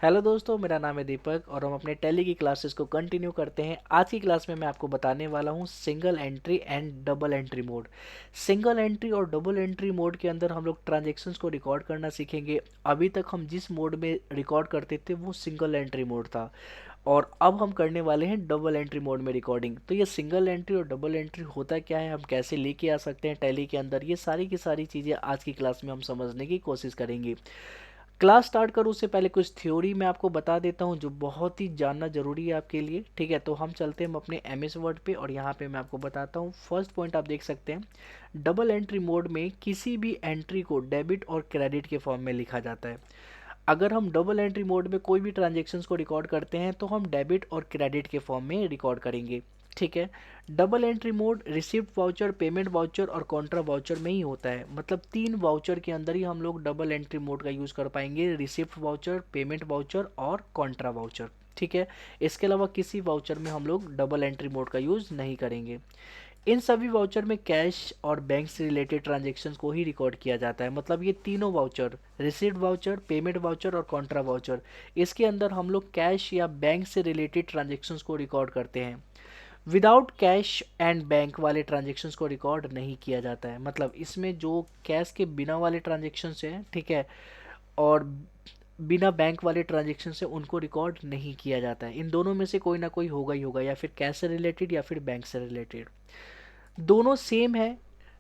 Hello दोस्तों, मेरा नाम है दीपक और हम अपने टैली की क्लासेस को कंटिन्यू करते हैं। आज की क्लास में मैं आपको बताने वाला हूँ single entry and double entry mode. Single entry और डबल एंट्री मोड के अंदर हम लोग ट्रांजेक्शन्स को रिकॉर्ड करना सीखेंगे। अभी तक हम जिस मोड में रिकॉर्ड करते थे वो सिंगल एंट्री मोड था, और अब हम करने वाले हैं डबल एंट्री मोड में रिकॉर्डिंग। तो ये सिंगल एंट्री और डबल एंट्री होता क्या है, हम कैसे लेके आ सकते हैं टैली के अंदर, ये सारी की सारी चीज़ें आज की क्लास में हम समझने की कोशिश करेंगे। क्लास स्टार्ट करूँ उससे पहले कुछ थ्योरी मैं आपको बता देता हूँ जो बहुत ही जानना जरूरी है आपके लिए। ठीक है, तो हम चलते हैं अपने एम एस वर्ड पे और यहाँ पे मैं आपको बताता हूँ। फर्स्ट पॉइंट आप देख सकते हैं, डबल एंट्री मोड में किसी भी एंट्री को डेबिट और क्रेडिट के फॉर्म में लिखा जाता है। अगर हम डबल एंट्री मोड में कोई भी ट्रांजेक्शन्स को रिकॉर्ड करते हैं तो हम डेबिट और क्रेडिट के फॉर्म में रिकॉर्ड करेंगे। ठीक है, double entry mode receipt voucher, payment voucher और कॉन्ट्रा वाउचर में ही होता है। मतलब तीन वाउचर के अंदर ही हम लोग डबल एंट्री मोड का यूज़ कर पाएंगे, रिसिप्ट वाउचर, पेमेंट वाउचर और कॉन्ट्रा वाउचर। ठीक है, इसके अलावा किसी वाउचर में हम लोग डबल एंट्री मोड का यूज़ नहीं करेंगे। इन सभी वाउचर में कैश और बैंक से रिलेटेड ट्रांजेक्शन्स को ही रिकॉर्ड किया जाता है। मतलब ये तीनों voucher, receipt voucher, payment voucher और कॉन्ट्रा वाउचर, इसके अंदर हम लोग कैश या बैंक से रिलेटेड ट्रांजेक्शन्स को रिकॉर्ड करते हैं। विदाउट कैश एंड बैंक वाले ट्रांजेक्शन्स को रिकॉर्ड नहीं किया जाता है। मतलब इसमें जो कैश के बिना वाले ट्रांजेक्शन्स हैं, ठीक है, और बिना बैंक वाले ट्रांजेक्शन से उनको रिकॉर्ड नहीं किया जाता है। इन दोनों में से कोई ना कोई होगा ही होगा, या फिर कैश से रिलेटेड या फिर बैंक से रिलेटेड। दोनों सेम है,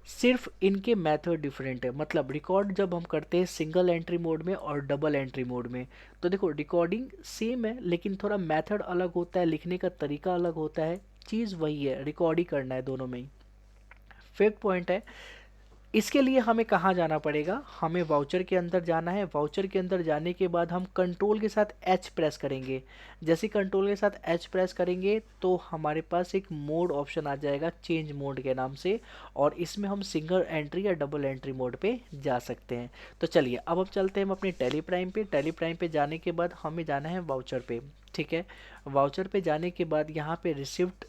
सिर्फ इनके मेथड डिफरेंट है। मतलब रिकॉर्ड जब हम करते हैं सिंगल एंट्री मोड में और डबल एंट्री मोड में, तो देखो रिकॉर्डिंग सेम है लेकिन थोड़ा मेथड अलग होता है, लिखने का तरीका अलग होता है। चीज़ वही है, रिकॉर्ड ही करना है दोनों में ही। फिफ्थ पॉइंट है, इसके लिए हमें कहाँ जाना पड़ेगा, हमें वाउचर के अंदर जाना है। वाउचर के अंदर जाने के बाद हम कंट्रोल के साथ एच प्रेस करेंगे। जैसे कंट्रोल के साथ एच प्रेस करेंगे तो हमारे पास एक मोड ऑप्शन आ जाएगा चेंज मोड के नाम से, और इसमें हम सिंगल एंट्री या डबल एंट्री मोड पे जा सकते हैं। तो चलिए अब हम चलते हैं हम अपने टेली प्राइम पे। टेली प्राइम पे जाने के बाद हमें जाना है वाउचर पे। ठीक है, वाउचर पे जाने के बाद यहाँ पे रिसिप्ट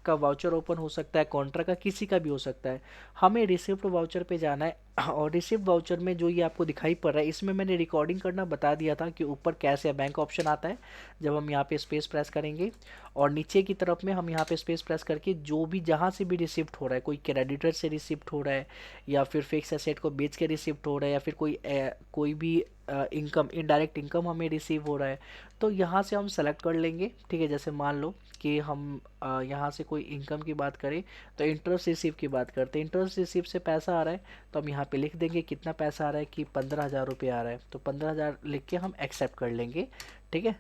का वाउचर ओपन हो सकता है, कॉन्ट्रा का किसी का भी हो सकता है। हमें रिसिप्ट वाउचर पे जाना है, और रिसिप्ट वाउचर में जो ये आपको दिखाई पड़ रहा है, इसमें मैंने रिकॉर्डिंग करना बता दिया था कि ऊपर कैश या बैंक ऑप्शन आता है। जब हम यहाँ पे स्पेस प्रेस करेंगे और नीचे की तरफ में हम यहाँ पे स्पेस प्रेस करके जो भी जहाँ से भी रिसिप्ट हो रहा है, कोई क्रेडिटर से रिसिप्ट हो रहा है या फिर फिक्स एसेट को बेच के रिसिप्ट हो रहा है, या फिर कोई भी इनकम, इनडायरेक्ट इनकम हमें रिसीव हो रहा है, तो यहाँ से हम सेलेक्ट कर लेंगे। ठीक है, जैसे मान लो कि हम यहाँ से कोई इनकम की बात करें तो इंटरेस्ट रिसीव की बात करते हैं। इंटरेस्ट रिसीव से पैसा आ रहा है तो हम यहाँ पे लिख देंगे कितना पैसा आ रहा है, कि 15,000 रुपये आ रहा है, तो 15,000 लिख के हम एक्सेप्ट कर लेंगे। ठीक है,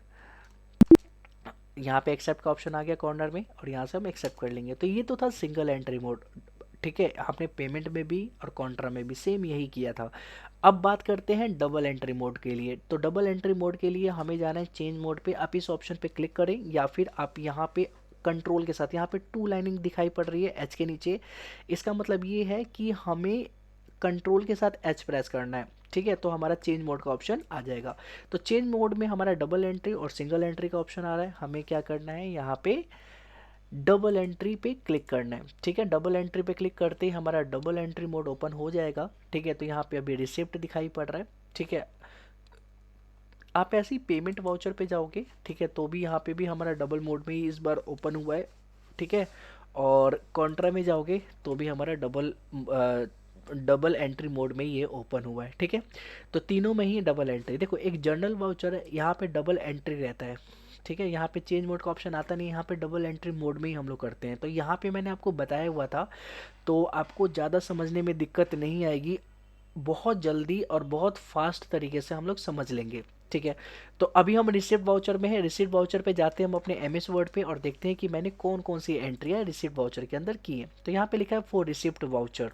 यहाँ पे एक्सेप्ट का ऑप्शन आ गया कॉर्नर में, और यहाँ से हम एक्सेप्ट कर लेंगे। तो ये तो था सिंगल एंट्री मोड। ठीक है, आपने पेमेंट में भी और कॉन्ट्रा में भी सेम यही किया था। अब बात करते हैं डबल एंट्री मोड के लिए। तो डबल एंट्री मोड के लिए हमें जाना है चेंज मोड पे। आप इस ऑप्शन पे क्लिक करें, या फिर आप यहाँ पे कंट्रोल के साथ, यहाँ पे टू लाइनिंग दिखाई पड़ रही है एच के नीचे, इसका मतलब ये है कि हमें कंट्रोल के साथ एच प्रेस करना है। ठीक है, तो हमारा चेंज मोड का ऑप्शन आ जाएगा। तो चेंज मोड में हमारा डबल एंट्री और सिंगल एंट्री का ऑप्शन आ रहा है। हमें क्या करना है, यहाँ पे डबल एंट्री पे क्लिक करना है। ठीक है, डबल एंट्री पे क्लिक करते ही हमारा डबल एंट्री मोड ओपन हो जाएगा। ठीक है, तो यहाँ पे अभी रिसिप्ट दिखाई पड़ रहा है। ठीक है, आप ऐसे ही पेमेंट वाउचर पे जाओगे, ठीक है, तो भी यहाँ पे भी हमारा डबल मोड में ही इस बार ओपन हुआ है। ठीक है, और कॉन्ट्रा में जाओगे तो भी हमारा डबल एंट्री मोड में ये ओपन हुआ है। ठीक है, तो तीनों में ही डबल एंट्री। देखो एक जर्नल वाउचर है, यहाँ पे डबल एंट्री रहता है। ठीक है, यहाँ पे चेंज मोड का ऑप्शन आता नहीं, यहाँ पे डबल एंट्री मोड में ही हम लोग करते हैं। तो यहाँ पे मैंने आपको बताया हुआ था, तो आपको ज़्यादा समझने में दिक्कत नहीं आएगी। बहुत जल्दी और बहुत फास्ट तरीके से हम लोग समझ लेंगे। ठीक है, तो अभी हम रिसिप्ट वाउचर में है। रिसिप्ट वाउचर पे जाते हैं हम अपने एम एस वर्ड पे और देखते हैं कि मैंने कौन कौन सी एंट्रियाँ रिसिप्ट वाउचर के अंदर की हैं। तो यहाँ पे लिखा है for receipt voucher.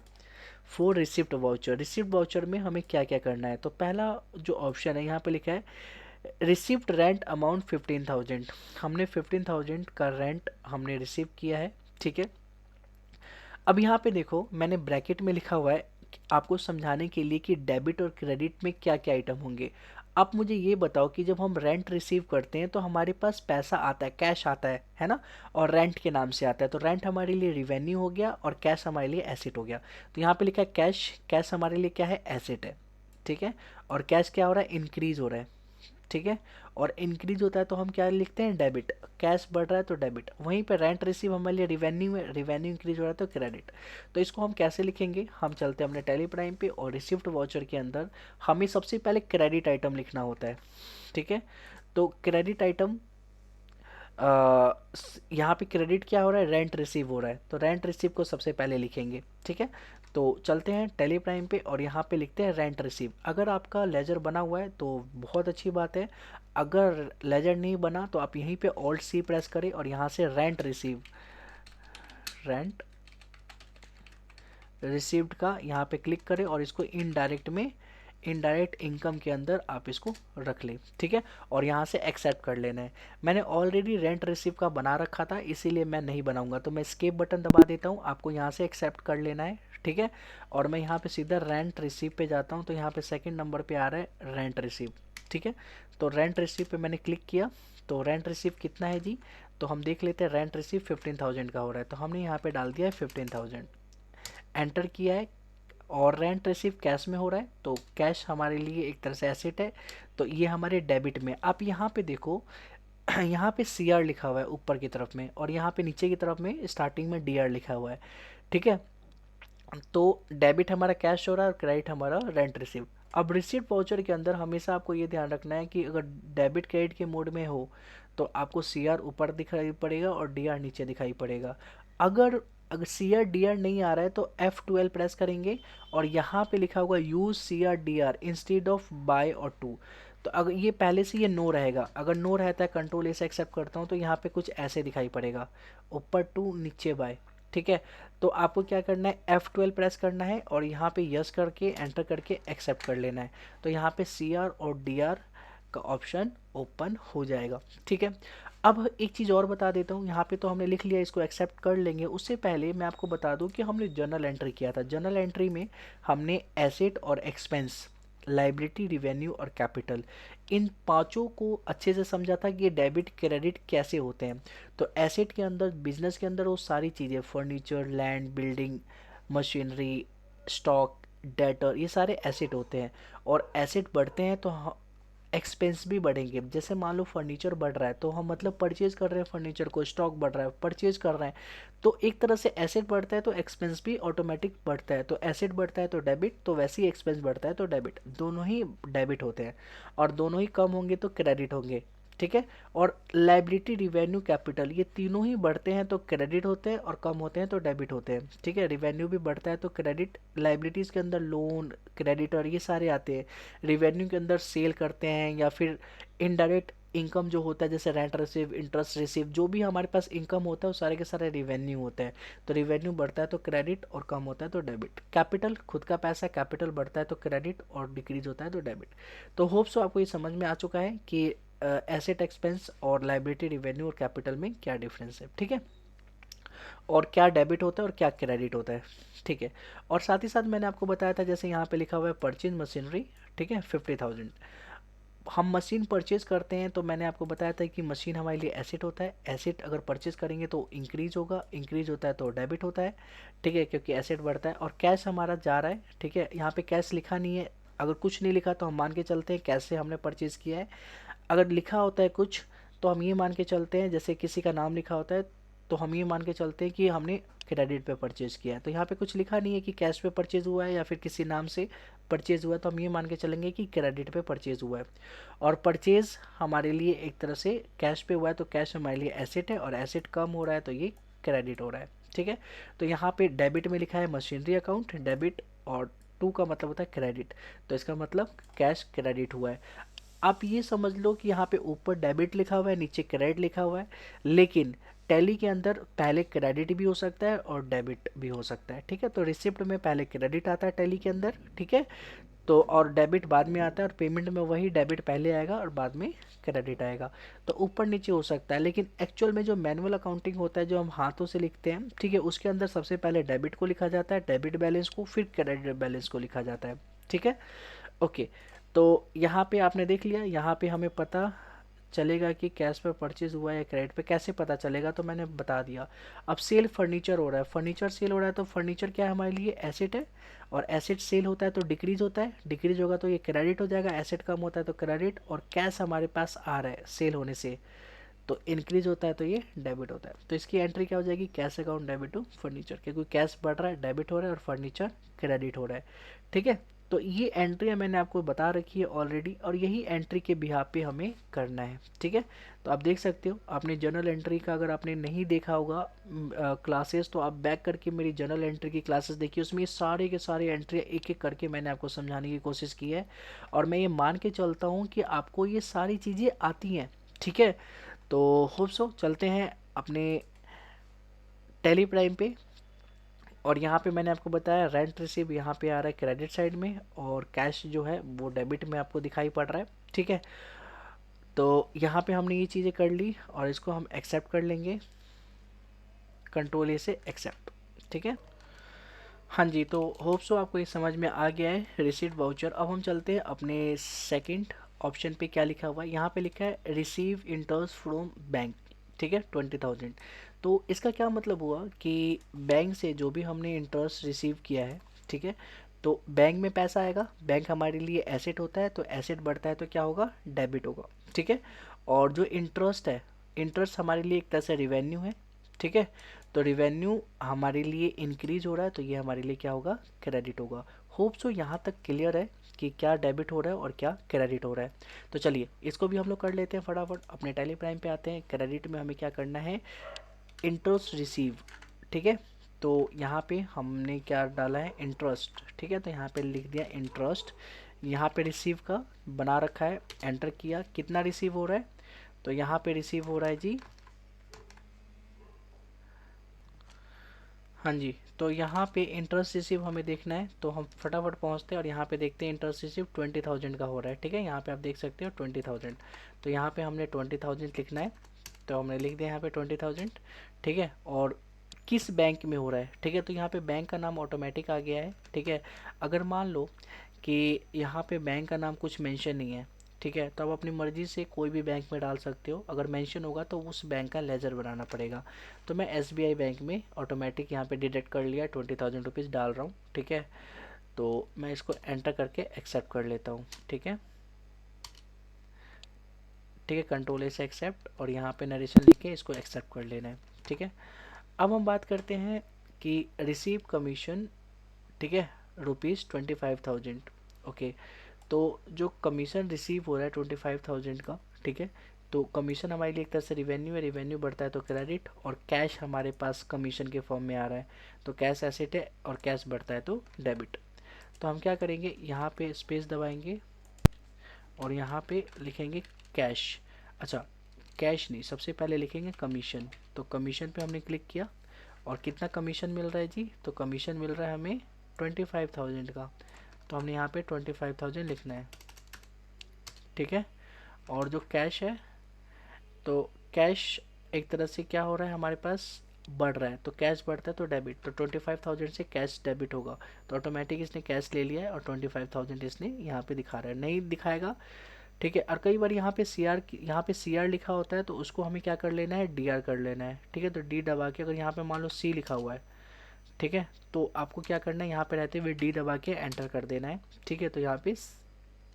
For receipt voucher, receipt voucher में हमें क्या क्या करना है। तो पहला जो ऑप्शन है यहाँ पे लिखा है रिसिप्ट रेंट अमाउंट 15,000। हमने 15,000 का रेंट हमने रिसीव किया है। ठीक है, अब यहाँ पे देखो मैंने ब्रैकेट में लिखा हुआ है आपको समझाने के लिए कि डेबिट और क्रेडिट में क्या क्या आइटम होंगे। आप मुझे ये बताओ कि जब हम रेंट रिसीव करते हैं तो हमारे पास पैसा आता है, कैश आता है ना, और रेंट के नाम से आता है। तो रेंट हमारे लिए रिवेन्यू हो गया और कैश हमारे लिए एसेट हो गया। तो यहाँ पे लिखा है कैश, कैश हमारे लिए क्या है, एसेट है। ठीक है, और कैश क्या हो रहा है, इंक्रीज हो रहा है। ठीक है। और इंक्रीज होता है तो हम क्या लिखते हैं, डेबिट। कैश बढ़ रहा है तो डेबिट। वहीं पे रेंट रिसीव हमारे लिए रिवेन्यू में, रिवेन्यू इंक्रीज हो रहा है तो क्रेडिट। तो इसको हम कैसे लिखेंगे, हम चलते हैं अपने टेली प्राइम पे और रिसिप्ट वाउचर के अंदर हमें सबसे पहले क्रेडिट आइटम लिखना होता है। ठीक है। तो क्रेडिट आइटम, यहाँ पे क्रेडिट क्या हो रहा है, रेंट रिसीव हो रहा है, तो रेंट रिसीव को सबसे पहले लिखेंगे। ठीक है। तो चलते हैं टेली प्राइम पे और यहाँ पे लिखते हैं रेंट रिसीव। अगर आपका लेजर बना हुआ है तो बहुत अच्छी बात है, अगर लेजर नहीं बना तो आप यहीं पे ऑल्ट सी प्रेस करें और यहाँ से रेंट रिसीव, रेंट रिसीव्ड का यहाँ पे क्लिक करें और इसको इनडायरेक्ट में, इनडायरेक्ट इनकम के अंदर आप इसको रख लें। ठीक है। और यहाँ से एक्सेप्ट कर लेना है। मैंने ऑलरेडी रेंट रिसीव का बना रखा था इसीलिए मैं नहीं बनाऊंगा, तो मैं स्केप बटन दबा देता हूँ, आपको यहाँ से एक्सेप्ट कर लेना है। ठीक है। और मैं यहाँ पे सीधा रेंट रिसीव पे जाता हूँ, तो यहाँ पे सेकंड नंबर पे आ रहा है रेंट रिसीव। ठीक है। तो रेंट रिसीव पे मैंने क्लिक किया, तो रेंट रिसीव कितना है जी, तो हम देख लेते हैं। रेंट रिसीव 15,000 का हो रहा है, तो हमने यहाँ पे डाल दिया है 15,000, एंटर किया है। और रेंट रिसीव कैश में हो रहा है, तो कैश हमारे लिए एक तरह से एसेट है, तो ये हमारे डेबिट में। आप यहाँ पे देखो, यहाँ पे सी आर लिखा हुआ है ऊपर की तरफ में, और यहाँ पे नीचे की तरफ में स्टार्टिंग में डी आर लिखा हुआ है। ठीक है। तो डेबिट हमारा कैश हो रहा है और क्रेडिट हमारा रेंट रिसीव। अब रिसीट वाउचर के अंदर हमेशा आपको ये ध्यान रखना है कि अगर डेबिट क्रेडिट के मोड में हो तो आपको सी आर ऊपर दिखाई पड़ेगा और डी आर नीचे दिखाई पड़ेगा। अगर अगर सी आर डी आर नहीं आ रहा है तो F12 प्रेस करेंगे और यहाँ पे लिखा होगा use C R D R instead of by और टू। तो अगर ये पहले से ये नो रहेगा, अगर नो रहता है कंट्रोल ए से एक्सेप्ट करता हूँ तो यहाँ पे कुछ ऐसे दिखाई पड़ेगा, ऊपर टू नीचे बाय। ठीक है। तो आपको क्या करना है, F12 प्रेस करना है और यहाँ पे यस करके एंटर करके एक्सेप्ट कर लेना है। तो यहाँ पे सी आर और डी आर का ऑप्शन ओपन हो जाएगा। ठीक है। अब एक चीज़ और बता देता हूँ, यहाँ पे तो हमने लिख लिया, इसको एक्सेप्ट कर लेंगे। उससे पहले मैं आपको बता दूँ कि हमने जर्नल एंट्री किया था। जर्नल एंट्री में हमने एसेट और एक्सपेंस, लाइबिलिटी, रिवेन्यू और कैपिटल, इन पांचों को अच्छे से समझा था कि ये डेबिट क्रेडिट कैसे होते हैं। तो एसेट के अंदर, बिजनेस के अंदर वो सारी चीज़ें, furniture, land, building, machinery, stock, debtor, ये सारे एसेट होते हैं। और एसेट बढ़ते हैं तो एक्सपेंस भी बढ़ेंगे। जैसे मान लो फर्नीचर बढ़ रहा है तो हम मतलब परचेज कर रहे हैं फर्नीचर को, स्टॉक बढ़ रहा है परचेज कर रहे हैं, तो एक तरह से एसेट बढ़ता है तो एक्सपेंस भी ऑटोमेटिक बढ़ता है। तो एसेट बढ़ता है तो डेबिट, तो वैसे ही एक्सपेंस बढ़ता है तो डेबिट, दोनों ही डेबिट होते हैं। और दोनों ही कम होंगे तो क्रेडिट होंगे। ठीक है। और लाइबिलिटी, रिवेन्यू, कैपिटल, ये तीनों ही बढ़ते हैं तो क्रेडिट होते हैं और कम होते हैं तो डेबिट होते हैं। ठीक है। रिवेन्यू भी बढ़ता है तो क्रेडिट, लाइबिलिटीज़ के अंदर लोन, क्रेडिटर, ये सारे आते हैं। रिवेन्यू के अंदर सेल करते हैं या फिर इनडायरेक्ट इनकम जो होता है, जैसे रेंट रिसीव, इंटरेस्ट रिसीव, जो भी हमारे पास इनकम होता है वो सारे के सारे रिवेन्यू होते हैं। तो रिवेन्यू बढ़ता है तो क्रेडिट और कम होता है तो डेबिट। कैपिटल, खुद का पैसा, कैपिटल बढ़ता है तो क्रेडिट और डिक्रीज होता है तो डेबिट। तो होप सो आपको ये समझ में आ चुका है कि एसेट, एक्सपेंस और लाइबिलिटी, रिवेन्यू और कैपिटल में क्या डिफरेंस है। ठीक है। और क्या डेबिट होता है और क्या क्रेडिट होता है। ठीक है। और साथ ही साथ मैंने आपको बताया था, जैसे यहाँ पे लिखा हुआ है परचेज मशीनरी, ठीक है, 50,000, हम मशीन परचेज करते हैं तो मैंने आपको बताया था कि मशीन हमारे लिए एसेट होता है। एसेट अगर परचेज करेंगे तो इंक्रीज होगा, इंक्रीज होता है तो डेबिट होता है। ठीक है, क्योंकि एसेट बढ़ता है। और कैश हमारा जा रहा है। ठीक है। यहाँ पे कैश लिखा नहीं है, अगर कुछ नहीं लिखा तो हम मान के चलते हैं कैश से हमने परचेज किया है। अगर लिखा होता है कुछ तो हम ये मान के चलते हैं, जैसे किसी का नाम लिखा होता है तो हम ये मान के चलते हैं कि हमने क्रेडिट पे परचेज़ किया है। तो यहाँ पे कुछ लिखा नहीं है कि कैश पे परचेज़ हुआ है या फिर किसी नाम से परचेज़ हुआ है, तो हम ये मान के चलेंगे कि क्रेडिट पे परचेज़ हुआ है। और परचेज़ हमारे लिए एक तरह से कैश पे हुआ है तो कैश हमारे लिए एसेट है, और एसेट कम हो रहा है तो ये क्रेडिट हो रहा है। ठीक है। तो यहाँ पे डेबिट में लिखा है मशीनरी अकाउंट डेबिट, और टू का मतलब होता है क्रेडिट, तो इसका मतलब कैश क्रेडिट हुआ है। आप ये समझ लो कि यहाँ पे ऊपर डेबिट लिखा हुआ है, नीचे क्रेडिट लिखा हुआ है, लेकिन टैली के अंदर पहले क्रेडिट भी हो सकता है और डेबिट भी हो सकता है। ठीक है। तो रिसिप्ट में पहले क्रेडिट आता है टैली के अंदर। ठीक है। तो और डेबिट बाद में आता है, और पेमेंट में वही डेबिट पहले आएगा और बाद में क्रेडिट आएगा। तो ऊपर नीचे हो सकता है, लेकिन एक्चुअल में जो मैनुअल अकाउंटिंग होता है, जो हम हाथों से लिखते हैं, ठीक है, उसके अंदर सबसे पहले डेबिट को लिखा जाता है, डेबिट बैलेंस को, फिर क्रेडिट बैलेंस को लिखा जाता है। ठीक है। ओके। तो यहाँ पे आपने देख लिया, यहाँ पे हमें पता चलेगा कि कैश पे परचेज हुआ है या क्रेडिट पे, कैसे पता चलेगा, तो मैंने बता दिया। अब सेल फर्नीचर हो रहा है, फर्नीचर सेल हो रहा है, तो फर्नीचर क्या है हमारे लिए, एसेट है, और एसेट सेल होता है तो डिक्रीज होता है, डिक्रीज होगा तो ये क्रेडिट हो जाएगा, एसेट कम होता है तो क्रेडिट, और कैश हमारे पास आ रहा है सेल होने से तो इंक्रीज होता है तो ये डेबिट होता है। तो इसकी एंट्री क्या हो जाएगी, cash account debit to furniture, क्योंकि कैश बढ़ रहा है डेबिट हो रहा है और फर्नीचर क्रेडिट हो रहा है। ठीक है, तो ये एंट्री मैंने आपको बता रखी है ऑलरेडी, और यही एंट्री के बिहाफ पे हमें करना है। ठीक है, तो आप देख सकते हो आपने जर्नल एंट्री का अगर आपने नहीं देखा होगा क्लासेस, तो आप बैक करके मेरी जर्नल एंट्री की क्लासेस देखिए, उसमें ये सारे के सारे एंट्री एक एक करके मैंने आपको समझाने की कोशिश की है, और मैं ये मान के चलता हूँ कि आपको ये सारी चीज़ें आती हैं। ठीक है, तो होप सो चलते हैं अपने टेली प्राइम पे, और यहाँ पे मैंने आपको बताया रेंट रिसीव यहाँ पे आ रहा है क्रेडिट साइड में, और कैश जो है वो डेबिट में आपको दिखाई पड़ रहा है। ठीक है, तो यहाँ पे हमने ये चीज़ें कर ली और इसको हम एक्सेप्ट कर लेंगे, कंट्रोल ए से एक्सेप्ट। ठीक है, हाँ जी, तो होप सो आपको ये समझ में आ गया है रिसीट वाउचर। अब हम चलते हैं अपने सेकंड ऑप्शन पे, क्या लिखा हुआ है, यहाँ पे लिखा है रिसीव इंटरेस्ट फ्रॉम बैंक। ठीक है, 20,000। तो इसका क्या मतलब हुआ कि बैंक से जो भी हमने इंटरेस्ट रिसीव किया है, ठीक है, तो बैंक में पैसा आएगा, बैंक हमारे लिए एसेट होता है, तो एसेट बढ़ता है तो क्या होगा, डेबिट होगा। ठीक है, और जो इंटरेस्ट है, इंटरेस्ट हमारे लिए एक तरह से रिवेन्यू है। ठीक है, तो रिवेन्यू हमारे लिए इंक्रीज हो रहा है तो ये हमारे लिए क्या होगा, क्रेडिट होगा। होप सो यहाँ तक क्लियर है कि क्या डेबिट हो रहा है और क्या क्रेडिट हो रहा है। तो चलिए इसको भी हम लोग कर लेते हैं फटाफट, अपने टेली प्राइम पे आते हैं। क्रेडिट में हमें क्या करना है, इंटरेस्ट रिसीव। ठीक है, तो यहाँ पे हमने क्या डाला है, इंटरेस्ट। ठीक है, तो यहाँ पे लिख दिया इंटरेस्ट, यहाँ पे रिसीव का बना रखा है, एंटर किया, कितना रिसीव हो रहा है, तो यहाँ पे रिसीव हो रहा है जी, हाँ जी, तो यहाँ पे इंटरेस्ट रिसीव हमें देखना है, तो हम फटाफट पहुँचते हैं और यहाँ पे देखते हैं इंटरेस्ट रिसीव 20,000 का हो रहा है। ठीक है, यहाँ पे आप देख सकते हो 20,000, तो यहाँ पे हमने 20,000 लिखना है, तो हमने लिख दिया यहाँ पे 20,000। ठीक है, और किस बैंक में हो रहा है, ठीक है, तो यहाँ पे बैंक का नाम ऑटोमेटिक आ गया है। ठीक है, अगर मान लो कि यहाँ पे बैंक का नाम कुछ मेंशन नहीं है, ठीक है, तो आप अपनी मर्ज़ी से कोई भी बैंक में डाल सकते हो, अगर मेंशन होगा तो उस बैंक का लेजर बनाना पड़ेगा। तो मैं SBI बैंक में ऑटोमेटिक यहाँ पे डिडक्ट कर लिया, 20,000 रुपीज़ डाल रहा हूँ। ठीक है, तो मैं इसको एंटर करके एक्सेप्ट कर लेता हूँ। ठीक है, ठीक है, कंट्रोल ए से एक्सेप्ट, और यहाँ पे नरेशन लिख के इसको एक्सेप्ट कर लेना है। ठीक है, अब हम बात करते हैं कि रिसीव कमीशन। ठीक है, ₹25,000। ओके, तो जो कमीशन रिसीव हो रहा है 25,000 का, ठीक है, तो कमीशन हमारे लिए एक तरह से रिवेन्यू है, रिवेन्यू बढ़ता है तो क्रेडिट, और कैश हमारे पास कमीशन के फॉर्म में आ रहा है, तो कैश एसेट है और कैश बढ़ता है तो डेबिट। तो हम क्या करेंगे, यहाँ पे स्पेस दबाएंगे और यहाँ पे लिखेंगे कैश। अच्छा, कैश नहीं, सबसे पहले लिखेंगे कमीशन, तो कमीशन पे हमने क्लिक किया, और कितना कमीशन मिल रहा है जी, तो कमीशन मिल रहा है हमें 25,000 का, तो हमने यहाँ पे 25,000 लिखना है। ठीक है, और जो कैश है, तो कैश एक तरह से क्या हो रहा है हमारे पास, बढ़ रहा है, तो कैश बढ़ता है तो डेबिट, तो 25,000 से कैश डेबिट होगा, तो ऑटोमेटिक इसने कैश ले लिया है और 25,000 इसने यहाँ पे दिखा रहा है, नहीं दिखाएगा। ठीक है, और कई बार यहाँ पे सी आर लिखा होता है, तो उसको हमें क्या कर लेना है, डी आर कर लेना है। ठीक है, तो डी दबा के, अगर यहाँ पे मान लो सी लिखा हुआ है, ठीक है, तो आपको क्या करना है, यहाँ पे रहते हुए डी दबा के एंटर कर देना है। ठीक है, तो यहाँ पे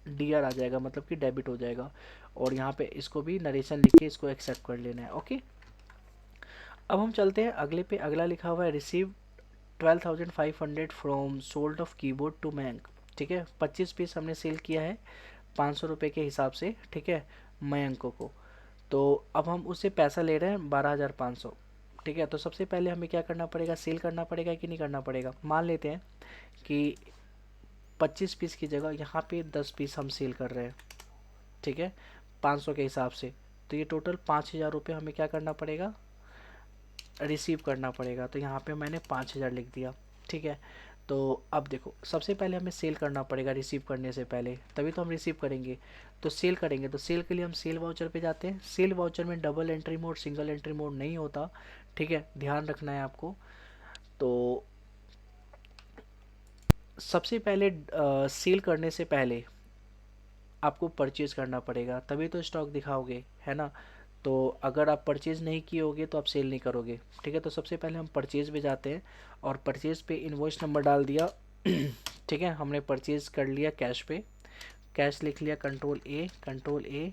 डी आर आ जाएगा, मतलब कि डेबिट हो जाएगा, और यहाँ पे इसको भी नरेशन लिख के इसको एक्सेप्ट कर लेना है। ओके, अब हम चलते हैं अगले पे, अगला लिखा हुआ है receive 12,500 from sold off keyboard to Mayank. ठीक है, 25 पीस हमने सेल किया है 500 रुपये के हिसाब से। ठीक है, मयंक को, तो अब हम उससे पैसा ले रहे हैं 12,500। ठीक है, तो सबसे पहले हमें क्या करना पड़ेगा, सेल करना पड़ेगा कि नहीं करना पड़ेगा। मान लेते हैं कि 25 पीस की जगह यहाँ पे 10 पीस हम सेल कर रहे हैं। ठीक है, 500 के हिसाब से, तो ये टोटल 5,000 रुपये हमें क्या करना पड़ेगा, रिसीव करना पड़ेगा। तो यहाँ पे मैंने 5,000 लिख दिया। ठीक है, तो अब देखो, सबसे पहले हमें सेल करना पड़ेगा रिसीव करने से पहले, तभी तो हम रिसीव करेंगे। तो सेल करेंगे, तो सेल के लिए हम सेल वाउचर पे जाते हैं। सेल वाउचर में double entry mode, single entry mode नहीं होता। ठीक है, ध्यान रखना है आपको। तो सबसे पहले सेल करने से पहले आपको परचेज़ करना पड़ेगा, तभी तो स्टॉक दिखाओगे, है ना। तो अगर आप परचेज़ नहीं किए होगे तो आप सेल नहीं करोगे, ठीक है। तो सबसे पहले हम परचेज़ पे जाते हैं और परचेज़ पे इनवॉइस नंबर डाल दिया ठीक है, हमने परचेज़ कर लिया कैश पे, कैश लिख लिया, कंट्रोल ए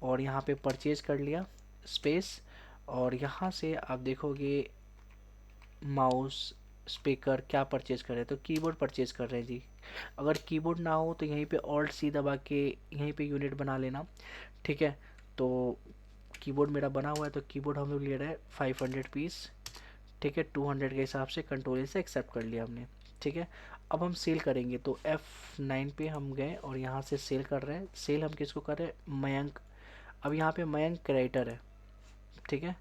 और यहाँ पे परचेज़ कर लिया स्पेस। और यहाँ से आप देखोगे माउस, स्पीकर क्या परचेज़ कर रहे हैं, तो कीबोर्ड परचेज़ कर रहे हैं जी। अगर कीबोर्ड ना हो तो यहीं पे ऑल्ट सी दबा के यहीं पे यूनिट बना लेना, ठीक है। तो कीबोर्ड मेरा बना हुआ है, तो कीबोर्ड हम लोग ले रहे हैं 500 पीस, ठीक है। 200 के हिसाब से कंट्रोल से एक्सेप्ट कर लिया हमने, ठीक है। अब हम सेल करेंगे, तो F9 पे हम गए और यहाँ से सेल कर रहे हैं। सेल हम किसको कर रहे हैं, मयंक। अब यहाँ पे मयंक क्रिएटर है, ठीक है,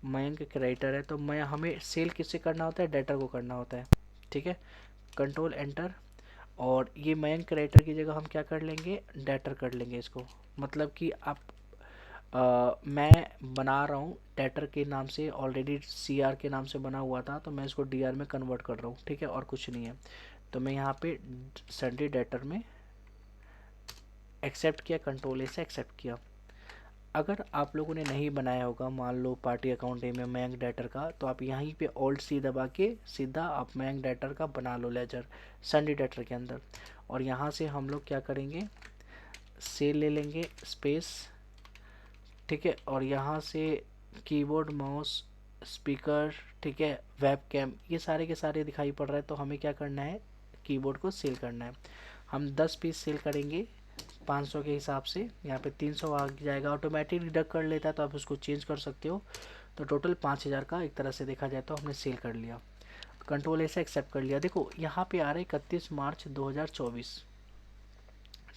मयंक क्रिएटर है। तो मैं हमें सेल किससे करना होता है, डेटर को करना होता है, ठीक है। कंट्रोल एंटर, और ये मयंक क्रिएटर की जगह हम क्या कर लेंगे, डेटर कर लेंगे इसको। मतलब कि आप मैं बना रहा हूँ डेटर के नाम से, ऑलरेडी CR के नाम से बना हुआ था, तो मैं इसको DR में कन्वर्ट कर रहा हूँ, ठीक है, और कुछ नहीं है। तो मैं यहाँ पे सन्डे डेटर में एक्सेप्ट किया, कंट्रोल से एक्सेप्ट किया। अगर आप लोगों ने नहीं बनाया होगा, मान लो पार्टी अकाउंट में मयंक डेटर का, तो आप यहीं पे ऑल्ट सी दबा के सीधा आप मयंक डेटर का बना लो लेजर सन्डे डेटर के अंदर। और यहाँ से हम लोग क्या करेंगे, सेल ले लेंगे स्पेस, ठीक है। और यहाँ से कीबोर्ड, माउस, स्पीकर, ठीक है, वेब कैम, ये सारे के सारे दिखाई पड़ रहा है। तो हमें क्या करना है, कीबोर्ड को सेल करना है। हम 10 पीस सेल करेंगे 500 के हिसाब से। यहाँ पे 300 आ जाएगा, ऑटोमेटिक डिडक्ट कर लेता है, तो आप उसको चेंज कर सकते हो। तो टोटल 5000 का एक तरह से देखा जाए तो हमने सेल कर लिया। कंट्रोल से एक्सेप्ट कर लिया। देखो यहाँ पे आ रहा है 31 मार्च 2024,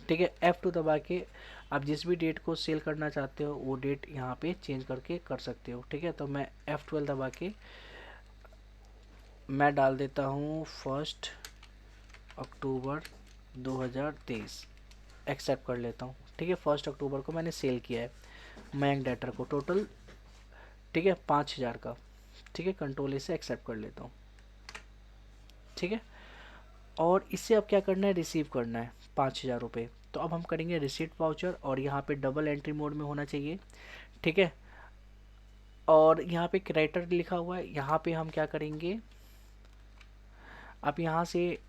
ठीक है। F2 दबा के आप जिस भी डेट को सेल करना चाहते हो वो डेट यहाँ पे चेंज करके कर सकते हो, ठीक है। तो मैं F12 दबा के मैं डाल देता हूँ 1 अक्टूबर 2023, एक्सेप्ट कर लेता हूँ, ठीक है। 1 अक्टूबर को मैंने सेल किया है मयंक डेटर को, टोटल, ठीक है, 5000 का, ठीक है। कंट्रोल से एक्सेप्ट कर लेता हूँ, ठीक है। और इससे अब क्या करना है, रिसीव करना है 5000 रुपये। तो अब हम करेंगे रिसीट वाउचर, और यहाँ पे डबल एंट्री मोड में होना चाहिए, ठीक है। और यहाँ पे क्रेडिटर लिखा हुआ है, यहाँ पे हम क्या करेंगे, आप यहाँ से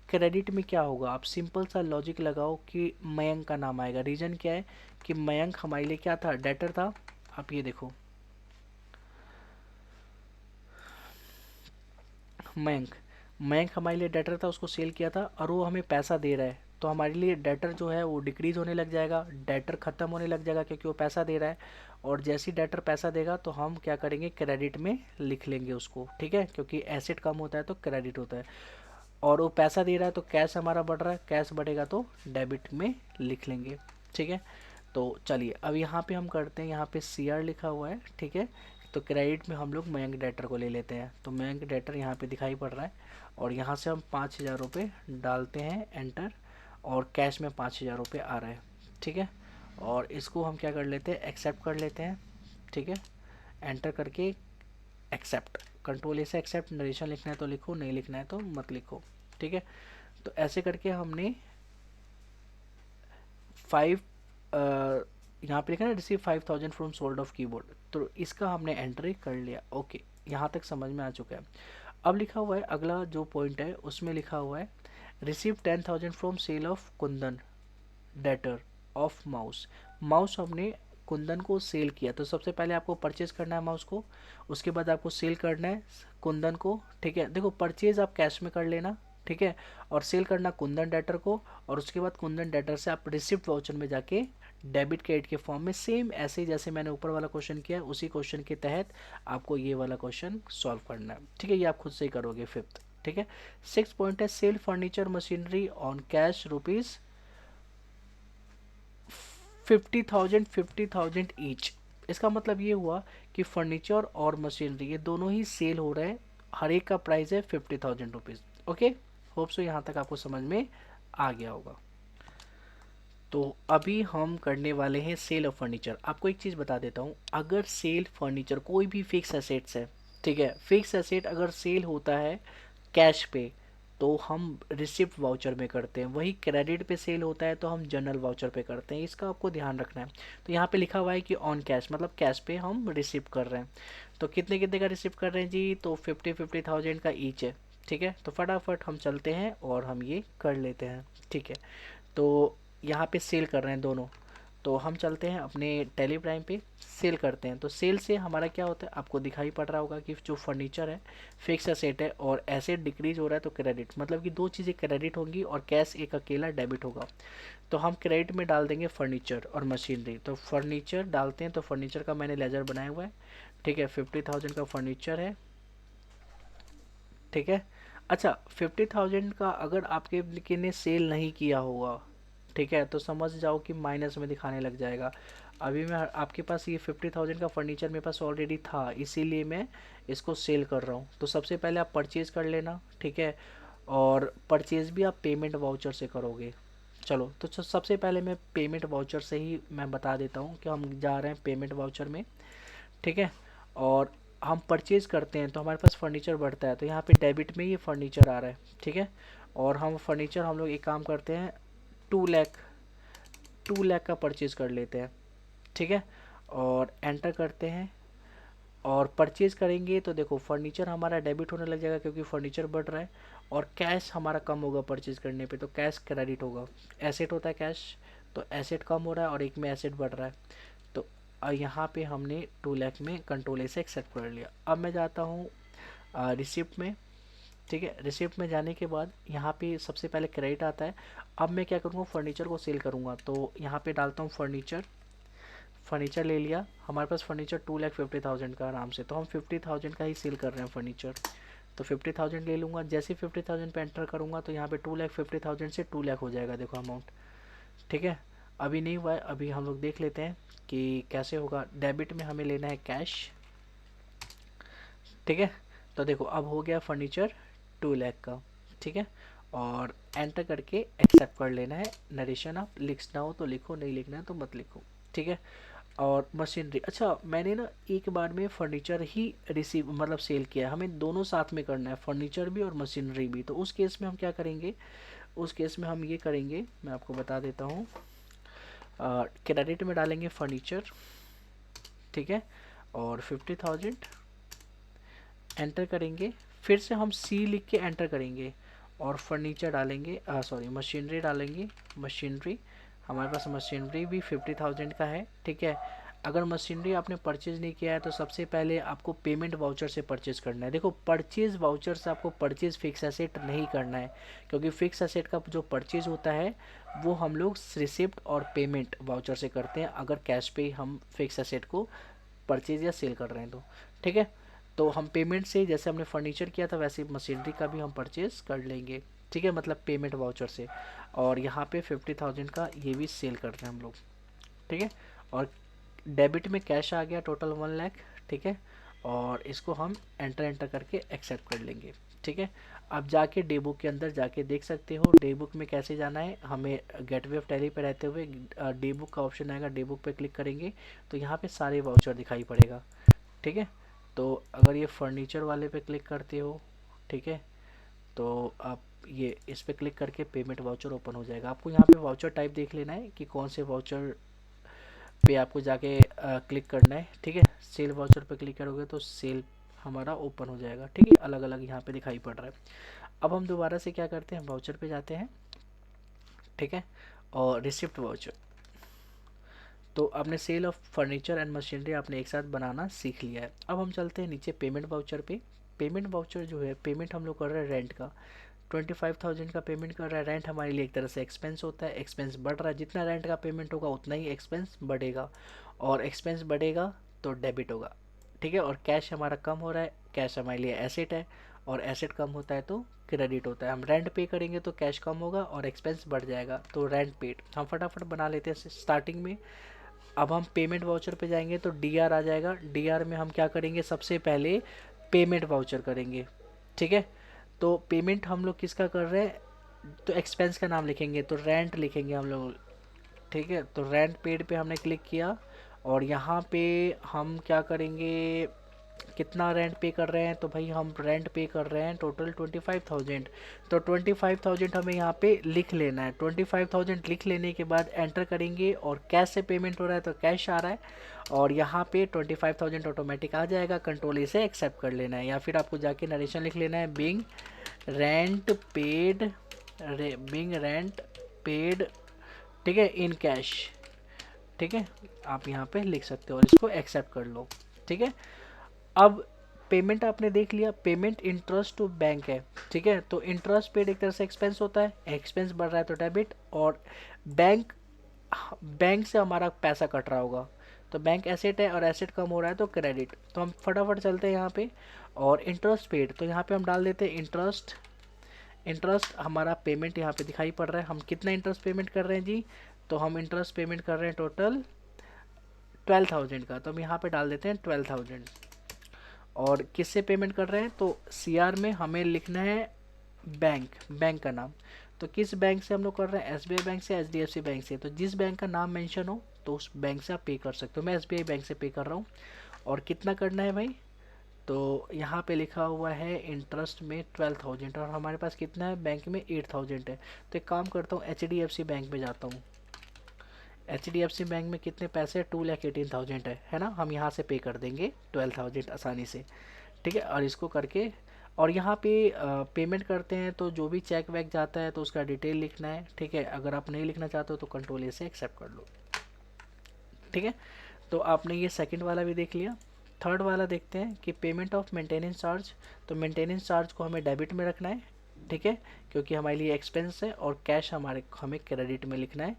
क्रेडिट में क्या होगा, आप सिंपल सा लॉजिक लगाओ कि मयंक का नाम आएगा। रीज़न क्या है कि मयंक हमारे लिए क्या था, डेटर था। आप ये देखो मयंक, मयंक हमारे लिए डेटर था, उसको सेल किया था और वो हमें पैसा दे रहा है, तो हमारे लिए डेटर जो है वो डिक्रीज होने लग जाएगा, डेटर ख़त्म होने लग जाएगा, क्योंकि वो पैसा दे रहा है। और जैसे ही डेटर पैसा देगा तो हम क्या करेंगे, क्रेडिट में लिख लेंगे उसको, ठीक है, क्योंकि एसेट कम होता है तो क्रेडिट होता है। और वो पैसा दे रहा है तो कैश हमारा बढ़ रहा है, कैश बढ़ेगा तो डेबिट में लिख लेंगे, ठीक है। तो चलिए अब यहाँ पे हम करते हैं, यहाँ पे CR लिखा हुआ है, ठीक है। तो क्रेडिट में हम लोग मयंक डेटर को ले लेते हैं, तो मयंक डेटर यहाँ पे दिखाई पड़ रहा है। और यहाँ से हम 5000 रुपये डालते हैं, एंटर, और कैश में 5000 रुपये आ रहा है, ठीक है। और इसको हम क्या कर लेते हैं, एक्सेप्ट कर लेते हैं, ठीक है। एंटर करके एक्सेप्ट, कंट्रोल से एक्सेप्ट, नरेशन लिखना है तो लिखो, नहीं लिखना है तो मत लिखो, ठीक है। तो ऐसे करके हमने 5 यहाँ पे लिखा ना, receive 5000 from sold off keyboard, तो इसका हमने एंट्री कर लिया, ओके, यहाँ तक समझ में आ चुका है। अब लिखा हुआ है अगला जो पॉइंट है, उसमें लिखा हुआ है receive 10,000 from sale of Kundan debtor of mouse. Mouse हमने कुंदन को सेल किया, तो सबसे पहले आपको परचेज करना है माउस को, उसके बाद आपको सेल करना है कुंदन को, ठीक है। देखो परचेज आप कैश में कर लेना, ठीक है, और सेल करना कुंदन डेटर को, और उसके बाद कुंदन डेटर से आप रिसिप्ट वाउचर में जाके डेबिट क्रेडिट के फॉर्म में सेम ऐसे ही जैसे मैंने ऊपर वाला क्वेश्चन किया उसी क्वेश्चन के तहत आपको ये वाला क्वेश्चन सॉल्व करना है, ठीक है। ये आप खुद से ही करोगे 5th, ठीक है। 6 पॉइंट है sale furniture machinery on cash rupees 50,000 each. इसका मतलब ये हुआ कि फर्नीचर और मशीनरी ये दोनों ही सेल हो रहे हैं, हर एक का प्राइस है 50,000 रुपीज़, ओके। होप सो यहाँ तक आपको समझ में आ गया होगा। तो अभी हम करने वाले हैं सेल ऑफ फर्नीचर। आपको एक चीज़ बता देता हूँ, अगर सेल फर्नीचर कोई भी फिक्स एसेट्स है, ठीक है, फिक्स एसेट अगर सेल होता है कैश पे, तो हम रिसिप्ट वाउचर में करते हैं। वही क्रेडिट पे सेल होता है तो हम जनरल वाउचर पे करते हैं, इसका आपको ध्यान रखना है। तो यहाँ पे लिखा हुआ है कि ऑन कैश, मतलब कैश पे हम रिसिप्ट कर रहे हैं। तो कितने कितने का रिसिप्ट कर रहे हैं जी, तो 50,000 का ईच है। ठीक है, तो फटाफट हम चलते हैं और हम ये कर लेते हैं। ठीक है, तो यहाँ पे सेल कर रहे हैं दोनों, तो हम चलते हैं अपने टेली प्राइम पे, सेल करते हैं। तो सेल से हमारा क्या होता है, आपको दिखाई पड़ रहा होगा कि जो फर्नीचर है फिक्स एसेट है और एसेट डिक्रीज हो रहा है तो क्रेडिट, मतलब कि दो चीज़ें क्रेडिट होंगी और कैश एक अकेला डेबिट होगा। तो हम क्रेडिट में डाल देंगे फर्नीचर और मशीनरी। तो फर्नीचर डालते हैं, तो फर्नीचर का मैंने लेजर बनाया हुआ है। ठीक है, 50,000 का फर्नीचर है। ठीक है, अच्छा 50,000 का अगर आपके किसी ने सेल नहीं किया होगा, ठीक है, तो समझ जाओ कि माइनस में दिखाने लग जाएगा। अभी मैं आपके पास ये 50,000 का फर्नीचर मेरे पास ऑलरेडी था, इसीलिए मैं इसको सेल कर रहा हूँ। तो सबसे पहले आप परचेज कर लेना। ठीक है, और परचेज भी आप पेमेंट वाउचर से करोगे। चलो, तो सबसे पहले मैं पेमेंट वाउचर से ही मैं बता देता हूँ कि हम जा रहे हैं पेमेंट वाउचर में। ठीक है, और हम परचेज करते हैं तो हमारे पास फर्नीचर बढ़ता है, तो यहाँ पे डेबिट में ये फर्नीचर आ रहा है। ठीक है, और हम फर्नीचर हम लोग एक काम करते हैं, 2 लाख 2 लाख का परचेज कर लेते हैं। ठीक है, और एंटर करते हैं और परचेज करेंगे तो देखो फर्नीचर हमारा डेबिट होने लग जाएगा क्योंकि फर्नीचर बढ़ रहा है, और कैश हमारा कम होगा परचेज करने पे, तो कैश क्रेडिट होगा। एसेट होता है कैश, तो एसेट कम हो रहा है और एक में एसेट बढ़ रहा है। तो यहाँ पे हमने 2 लाख में कंट्रोल से एक्सेप्ट कर लिया। अब मैं जाता हूँ रिसिप्ट में। ठीक है, रिसिप्ट में जाने के बाद यहाँ पे सबसे पहले क्रेडिट आता है। अब मैं क्या करूँगा, फर्नीचर को सेल करूँगा, तो यहाँ पे डालता हूँ फर्नीचर। फर्नीचर ले लिया, हमारे पास फर्नीचर 2,50,000 का आराम से, तो हम 50,000 का ही सेल कर रहे हैं फर्नीचर। तो 50,000 ले लूँगा, जैसे 50,000 पे एंटर करूँगा तो यहाँ पे 2,50,000 से 2 लाख हो जाएगा, देखो अमाउंट। ठीक है, अभी नहीं हुआ है, अभी हम लोग देख लेते हैं कि कैसे होगा। डेबिट में हमें लेना है कैश। ठीक है, तो देखो अब हो गया फर्नीचर 2 लाख का। ठीक है, और एंटर करके एक्सेप्ट कर लेना है। नरेशन आप लिखना हो तो लिखो, नहीं लिखना है तो मत लिखो। ठीक है, और मशीनरी, अच्छा मैंने ना एक बार में फर्नीचर ही रिसीव मतलब सेल किया है, हमें दोनों साथ में करना है, फर्नीचर भी और मशीनरी भी। तो उस केस में हम क्या करेंगे, उस केस में हम ये करेंगे, मैं आपको बता देता हूँ। क्रेडिट में डालेंगे फर्नीचर। ठीक है, और 50,000 एंटर करेंगे, फिर से हम सी लिख के एंटर करेंगे और फर्नीचर डालेंगे, सॉरी मशीनरी डालेंगे। मशीनरी, हमारे पास मशीनरी भी 50,000 का है। ठीक है, अगर मशीनरी आपने परचेज नहीं किया है तो सबसे पहले आपको पेमेंट वाउचर से परचेज करना है। देखो परचेज वाउचर से आपको परचेज फिक्स एसेट नहीं करना है, क्योंकि फिक्स एसेट का जो परचेज होता है वो हम लोग रिसिप्ट और पेमेंट वाउचर से करते हैं, अगर कैश पे हम फिक्स एसेट को परचेज या सेल कर रहे हैं तो। ठीक है, तो हम पेमेंट से जैसे हमने फर्नीचर किया था वैसे मशीनरी का भी हम परचेज कर लेंगे। ठीक है, मतलब पेमेंट वाउचर से, और यहाँ पे 50,000 का ये भी सेल करते हैं हम लोग। ठीक है, और डेबिट में कैश आ गया टोटल 1 लाख। ठीक है, और इसको हम एंटर एंटर करके एक्सेप्ट कर लेंगे। ठीक है, अब जाके डे बुक के अंदर जाके देख सकते हो डे बुक में कैसे जाना है। हमें गेटवे ऑफ टैली पे रहते हुए डे बुक का ऑप्शन आएगा, डे बुक पे क्लिक करेंगे तो यहाँ पे सारे वाउचर दिखाई पड़ेगा। ठीक है, तो अगर ये फर्नीचर वाले पे क्लिक करते हो, ठीक है, तो आप ये इस पे क्लिक करके पेमेंट वाउचर ओपन हो जाएगा। आपको यहाँ पे वाउचर टाइप देख लेना है कि कौन से वाउचर पे आपको जाके क्लिक करना है। ठीक है, सेल वाउचर पे क्लिक करोगे तो सेल हमारा ओपन हो जाएगा। ठीक है, अलग अलग यहाँ पे दिखाई पड़ रहा है। अब हम दोबारा से क्या करते हैं, वाउचर पे जाते हैं। ठीक है, और रिसिप्ट वाउचर, तो आपने sale of furniture and machinery आपने एक साथ बनाना सीख लिया है। अब हम चलते हैं नीचे पेमेंट वाउचर पे। पेमेंट वाउचर जो है, पेमेंट हम लोग कर रहे हैं रेंट का, 25,000 का पेमेंट कर रहा है। रेंट हमारे लिए एक तरह से एक्सपेंस होता है, एक्सपेंस बढ़ रहा है, जितना रेंट का पेमेंट होगा उतना ही एक्सपेंस बढ़ेगा, और एक्सपेंस बढ़ेगा तो डेबिट होगा। ठीक है, और कैश हमारा कम हो रहा है, कैश हमारे लिए एसेट है, और एसेट कम होता है तो क्रेडिट होता है। हम रेंट पे करेंगे तो कैश कम होगा और एक्सपेंस बढ़ जाएगा, तो रेंट पेड हम फटाफट बना लेते हैं स्टार्टिंग में। अब हम पेमेंट वाउचर पे जाएंगे तो डीआर आ जाएगा। डीआर में हम क्या करेंगे, सबसे पहले पेमेंट वाउचर करेंगे। ठीक है, तो पेमेंट हम लोग किसका कर रहे हैं, तो एक्सपेंस का नाम लिखेंगे तो रेंट लिखेंगे हम लोग। ठीक है, तो रेंट पेड पे हमने क्लिक किया, और यहाँ पे हम क्या करेंगे, कितना रेंट पे कर रहे हैं, तो भाई हम रेंट पे कर रहे हैं टोटल 25,000। तो 25,000 हमें यहाँ पे लिख लेना है। 25,000 लिख लेने के बाद एंटर करेंगे और कैश से पेमेंट हो रहा है तो कैश आ रहा है, और यहाँ पे 25,000 ऑटोमेटिक आ जाएगा। कंट्रोल इसे एक्सेप्ट कर लेना है, या फिर आपको जाके नरेशन लिख लेना है, being rent paid, being rent paid, ठीक है, इन कैश। ठीक है, आप यहाँ पे लिख सकते हो और इसको एक्सेप्ट कर लो। ठीक है, अब पेमेंट आपने देख लिया, पेमेंट इंटरेस्ट टू बैंक है। ठीक है, तो इंटरेस्ट पेड एक तरह से एक्सपेंस होता है, एक्सपेंस बढ़ रहा है तो डेबिट, और बैंक बैंक से हमारा पैसा कट रहा होगा, तो बैंक एसेट है और एसेट कम हो रहा है तो क्रेडिट। तो हम फटाफट चलते हैं यहाँ पे, और इंटरेस्ट पेड, तो यहाँ पे हम डाल देते हैं इंटरेस्ट। इंटरेस्ट हमारा पेमेंट यहाँ पे दिखाई पड़ रहा है, हम कितना इंटरेस्ट पेमेंट कर रहे हैं जी, तो हम इंटरेस्ट पेमेंट कर रहे हैं टोटल 12,000 का, तो हम यहाँ पे डाल देते हैं 12,000। और किससे पेमेंट कर रहे हैं, तो सीआर में हमें लिखना है बैंक, बैंक का नाम। तो किस बैंक से हम लोग कर रहे हैं, एसबीआई बैंक से, एचडीएफसी बैंक से। तो जिस बैंक का नाम मेंशन हो तो उस बैंक से आप पे कर सकते हो। मैं एसबीआई बैंक से पे कर रहा हूँ। और कितना करना है भाई, तो यहाँ पे लिखा हुआ है इंटरेस्ट में 12,000, और हमारे पास कितना है बैंक में 8,000 है। तो एक काम करता हूँ, एचडीएफसी बैंक में जाता हूँ। एचडीएफसी बैंक में कितने पैसे, 2,18,000 है ना, हम यहाँ से पे कर देंगे 12,000 आसानी से। ठीक है, और इसको करके, और यहाँ पे पेमेंट करते हैं तो जो भी चेक वैक जाता है तो उसका डिटेल लिखना है। ठीक है, अगर आप नहीं लिखना चाहते हो तो कंट्रोल ए से एक्सेप्ट कर लो। ठीक है, तो आपने ये सेकंड वाला भी देख लिया। थर्ड वाला देखते हैं कि पेमेंट ऑफ मेंटेनेंस चार्ज। तो मेंटेनेंस चार्ज को हमें डेबिट में रखना है। ठीक है, क्योंकि हमारे लिए एक्सपेंस है, और कैश हमें क्रेडिट में लिखना है।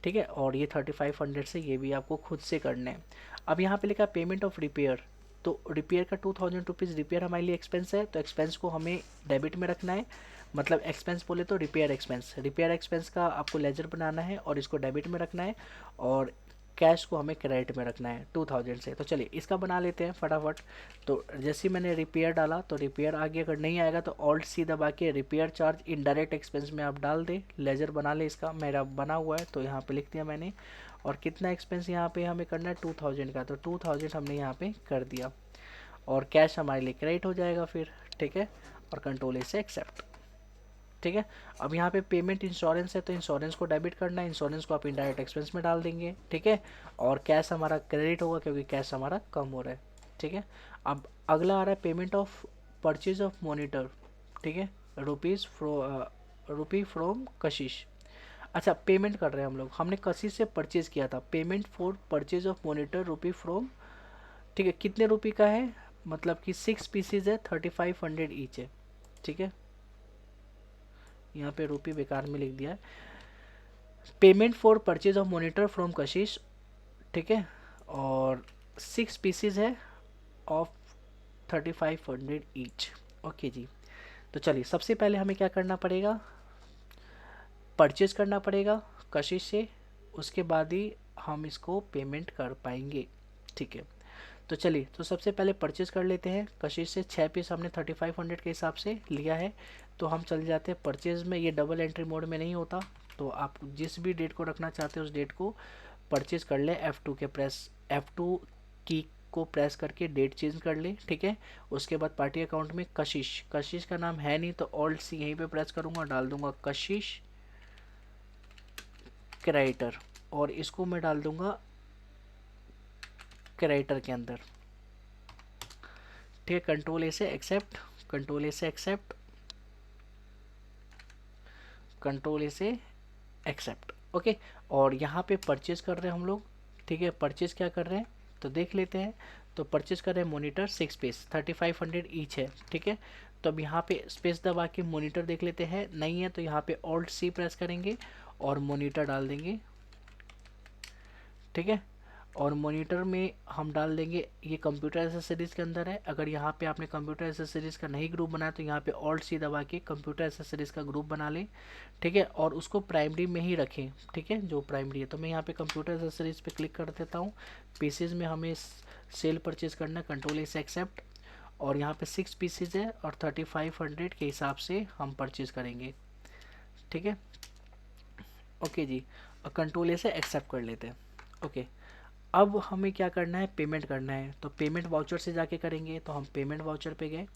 ठीक है, और ये 3500 से ये भी आपको खुद से करना है। अब यहाँ पे लिखा पेमेंट ऑफ रिपेयर, तो रिपेयर का 2,000 रुपीज़ रिपेयर हमारे लिए एक्सपेंस है, तो एक्सपेंस को हमें डेबिट में रखना है। मतलब एक्सपेंस बोले तो रिपेयर एक्सपेंस, रिपेयर एक्सपेंस का आपको लेजर बनाना है और इसको डेबिट में रखना है, और कैश को हमें क्रेडिट में रखना है 2,000 से। तो चलिए इसका बना लेते हैं फटाफट। तो जैसे ही मैंने रिपेयर डाला तो रिपेयर आ गया, अगर नहीं आएगा तो ऑल्ट सी दबा के रिपेयर चार्ज इनडायरेक्ट एक्सपेंस में आप डाल दें, लेजर बना ले। इसका मेरा बना हुआ है तो यहाँ पे लिख दिया मैंने। और कितना एक्सपेंस यहाँ पे हमें करना है, 2,000 का, तो 2,000 हमने यहाँ पे कर दिया, और कैश हमारे लिए क्रेडिट हो जाएगा फिर। ठीक है, और कंट्रोल से एक्सेप्ट। ठीक है, अब यहाँ पे पेमेंट इंश्योरेंस है, तो इंश्योरेंस को डेबिट करना है, इंश्योरेंस को आप इनडायरेक्ट एक्सपेंस में डाल देंगे। ठीक है, और कैश हमारा क्रेडिट होगा क्योंकि कैश हमारा कम हो रहा है। ठीक है, अब अगला आ रहा है payment of purchase of monitor. ठीक है, रुपी फ्रॉम कशिश। अच्छा, पेमेंट कर रहे हैं हम लोग, हमने कशिश से परचेज किया था, payment for purchase of monitor rupee from. ठीक है, कितने रुपये का है, मतलब कि 6 पीसीज है, 3500 ईच है। ठीक है, यहाँ पे रुपी बेकार में लिख दिया है। Payment for purchase of monitor from कशिश। ठीक है, और 6 पीसीज है ऑफ 3500 ईच। ओके जी, तो चलिए सबसे पहले हमें क्या करना पड़ेगा, परचेज करना पड़ेगा कशिश से, उसके बाद ही हम इसको पेमेंट कर पाएंगे। ठीक है, तो चलिए, तो सबसे पहले परचेज कर लेते हैं कशिश से। 6 पीस हमने 3500 के हिसाब से लिया है, तो हम चल जाते हैं परचेज में। ये डबल एंट्री मोड में नहीं होता, तो आप जिस भी डेट को रखना चाहते हो उस डेट को परचेज कर ले। F2 के प्रेस, F2 की को प्रेस करके डेट चेंज कर ले। ठीक है, उसके बाद पार्टी अकाउंट में कशिश, कशिश का नाम है नहीं तो ऑल्ट सी यहीं पे प्रेस करूँगा, डाल दूंगा कशिश क्रेडिटर, और इसको मैं डाल दूंगा क्रेडिटर के अंदर। ठीक है, कंट्रोल ए से एक्सेप्ट, कंट्रोल ए से एक्सेप्ट, कंट्रोल ए से एक्सेप्ट। ओके, और यहाँ पे परचेज कर रहे हैं हम लोग। ठीक है, परचेज क्या कर रहे हैं तो देख लेते हैं। तो परचेज कर रहे हैं मोनीटर 6 पीस, 3500 ईच है। ठीक है, तो अब यहाँ पे स्पेस दबा के मोनीटर देख लेते हैं, नहीं है तो यहाँ पे ऑल्ट सी प्रेस करेंगे और मोनीटर डाल देंगे। ठीक है, और मॉनिटर में हम डाल देंगे, ये कंप्यूटर एसेसरीज़ के अंदर है। अगर यहाँ पे आपने कंप्यूटर एसेसरीज़ का नहीं ग्रुप बनाया तो यहाँ पे ऑल्ट सी दबा के कंप्यूटर एसेसरीज़ का ग्रुप बना लें। ठीक है, और उसको प्राइमरी में ही रखें। ठीक है, जो प्राइमरी है, तो मैं यहाँ पे कंप्यूटर एसेसरीज़ पे क्लिक कर देता हूँ। पीसेज में हमें सेल परचेज करना है, कंट्रोल ए से एक्सेप्ट, और यहाँ पे 6 पीसेज है और 3500 के हिसाब से हम परचेज करेंगे। ठीक है, ओके जी, और कंट्रोल ए से एक्सेप्ट कर लेते हैं। ओके, अब हमें क्या करना है, पेमेंट करना है, तो पेमेंट वाउचर से जाके करेंगे, तो हम पेमेंट वाउचर पे गए।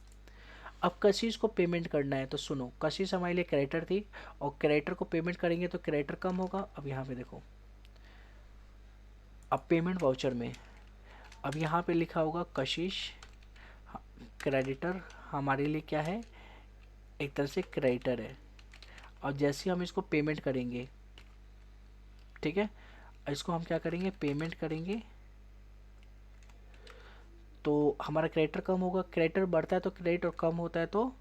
अब कशिश को पेमेंट करना है, तो सुनो, कशिश हमारे लिए क्रेडिटर थी, और क्रेडिटर को पेमेंट करेंगे तो क्रेडिटर कम होगा। अब यहाँ पे देखो, अब पेमेंट वाउचर में अब यहाँ पे लिखा होगा कशिश क्रेडिटर, हमारे लिए क्या है, एक तरह से क्रेडिटर है। और जैसे ही हम इसको पेमेंट करेंगे, ठीक है, इसको हम क्या करेंगे, पेमेंट करेंगे, तो हमारा क्रेडिटर कम होगा। क्रेडिटर बढ़ता है तो क्रेडिट, और कम होता है तो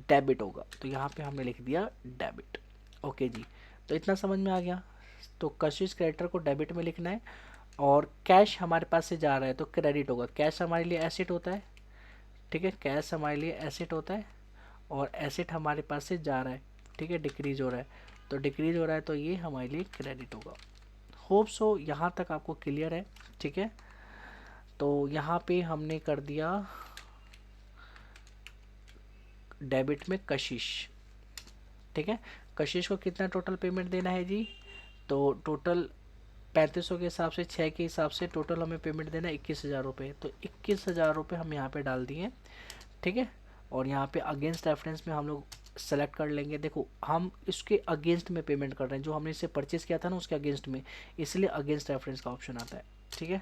डेबिट होगा। तो यहाँ पे हमने लिख दिया डेबिट। ओके जी, तो इतना समझ में आ गया। तो कशिश क्रेडिटर को डेबिट में लिखना है, और कैश हमारे पास से जा रहा है तो क्रेडिट होगा। कैश हमारे लिए एसेट होता है, ठीक है, कैश हमारे लिए एसेट होता है, और एसेट हमारे पास से जा रहा है, ठीक है, डिक्रीज हो रहा है, तो डिक्रीज हो रहा है तो ये हमारे लिए क्रेडिट होगा। होप सो यहाँ तक आपको क्लियर है, ठीक है। तो यहाँ पे हमने कर दिया डेबिट में कशिश, ठीक है। कशिश को कितना टोटल पेमेंट देना है जी, तो टोटल 3500 के हिसाब से, 6 के हिसाब से टोटल हमें पेमेंट देना है 21,000 रुपये। तो 21,000 रुपये हम यहाँ पे डाल दिए, ठीक है। और यहाँ पे अगेंस्ट रेफरेंस में हम लोग सेलेक्ट कर लेंगे। देखो हम इसके अगेंस्ट में पेमेंट कर रहे हैं, जो हमने इसे परचेज किया था ना उसके अगेंस्ट में, इसलिए अगेंस्ट रेफरेंस का ऑप्शन आता है, ठीक है।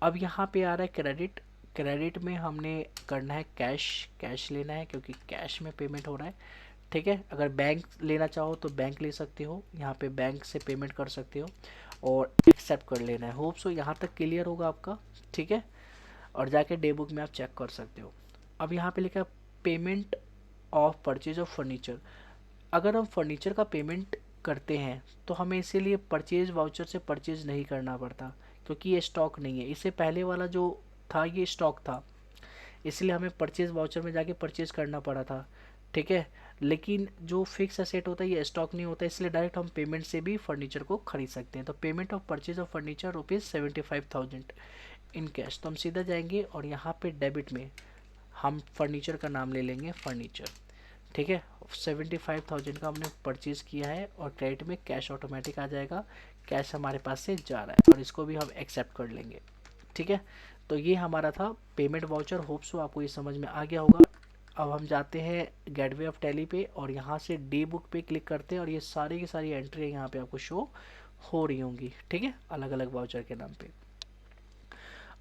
अब यहाँ पे आ रहा है क्रेडिट। क्रेडिट में हमने करना है कैश, कैश लेना है क्योंकि कैश में पेमेंट हो रहा है, ठीक है। अगर बैंक लेना चाहो तो बैंक ले सकते हो, यहाँ पे बैंक से पेमेंट कर सकते हो, और एक्सेप्ट कर लेना है। होप सो यहाँ तक क्लियर होगा आपका, ठीक है। और जाके डे बुक में आप चेक कर सकते हो। अब यहाँ पे लिखा है payment of purchase of furniture. अगर हम फर्नीचर का पेमेंट करते हैं तो हमें इसीलिए परचेज वाउचर से परचेज नहीं करना पड़ता, क्योंकि ये स्टॉक नहीं है। इससे पहले वाला जो था ये स्टॉक था, इसलिए हमें परचेज वाउचर में जाके परचेज करना पड़ा था, ठीक है। लेकिन जो फिक्स एसेट होता है ये स्टॉक नहीं होता, इसलिए डायरेक्ट हम पेमेंट से भी फर्नीचर को खरीद सकते हैं। तो payment of purchase of furniture ₹75,000 in cash. तो हम सीधा जाएंगे और यहाँ पे डेबिट में हम फर्नीचर का नाम ले लेंगे, फर्नीचर, ठीक है। 75,000 का हमने परचेज़ किया है, और क्रेडिट में कैश ऑटोमेटिक आ जाएगा। कैश हमारे पास से जा रहा है, और इसको भी हम एक्सेप्ट कर लेंगे, ठीक है। तो ये हमारा था पेमेंट वाउचर। होप सो आपको ये समझ में आ गया होगा। अब हम जाते हैं गेटवे ऑफ टैली पे, और यहाँ से डे बुक पे क्लिक करते हैं, और ये सारी की सारी एंट्री यहाँ पे आपको शो हो रही होंगी, ठीक है, अलग अलग वाउचर के नाम पे।